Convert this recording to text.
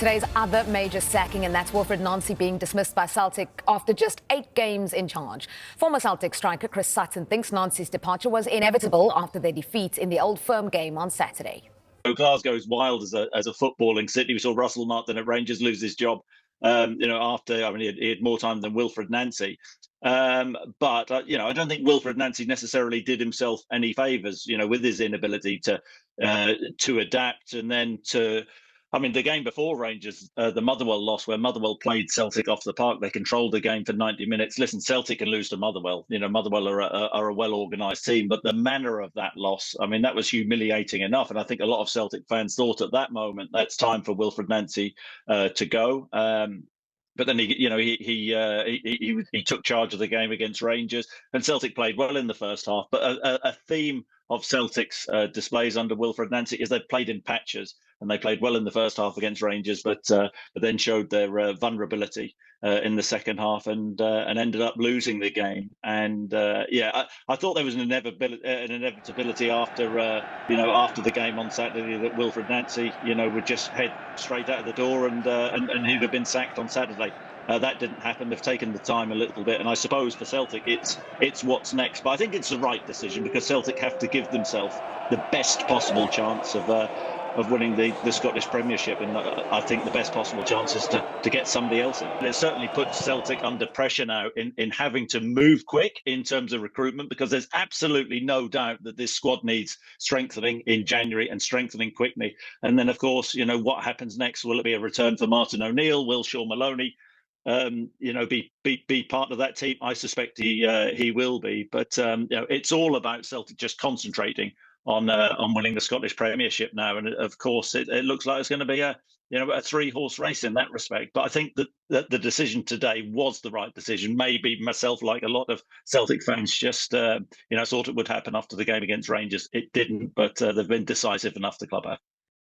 Today's other major sacking, and that's Wilfried Nancy being dismissed by Celtic after just 8 games in charge. Former Celtic striker Chris Sutton thinks Nancy's departure was inevitable after their defeat in the Old Firm game on Saturday. Glasgow's wild as a footballing city. We saw Russell Martin at Rangers lose his job. He had more time than Wilfried Nancy. But I don't think Wilfried Nancy necessarily did himself any favours, with his inability to adapt and then to. I mean, the game before Rangers, the Motherwell loss, where Motherwell played Celtic off the park, they controlled the game for 90 minutes. Listen, Celtic can lose to Motherwell. Motherwell are a well-organised team, but the manner of that loss, I mean, that was humiliating enough. And I think a lot of Celtic fans thought at that moment, that's time for Wilfried Nancy to go. But then he took charge of the game against Rangers, and Celtic played well in the first half. But a theme of Celtic's displays under Wilfried Nancy is they've played in patches, and they played well in the first half against Rangers, but then showed their vulnerability in the second half and ended up losing the game. And I thought there was an inevitability after the game on Saturday that Wilfried Nancy would just head straight out of the door and he'd have been sacked on Saturday. That didn't happen. They've taken the time a little bit, and I suppose for Celtic it's what's next. But I think it's the right decision because Celtic have to give themselves the best possible chance of winning the Scottish Premiership, and I think the best possible chance is to get somebody else in. It certainly puts Celtic under pressure now in having to move quick in terms of recruitment, because there's absolutely no doubt that this squad needs strengthening in January and strengthening quickly. And then, of course, what happens next? Will it be a return for Martin O'Neill? Will Sean Maloney be part of that team? I suspect he will be, but it's all about Celtic just concentrating on winning the Scottish Premiership now, and of course it looks like it's going to be a 3-horse race in that respect. But I think that the decision today was the right decision. Maybe myself, like a lot of Celtic fans, just thought it would happen after the game against Rangers. It didn't, but they've been decisive enough, the club have.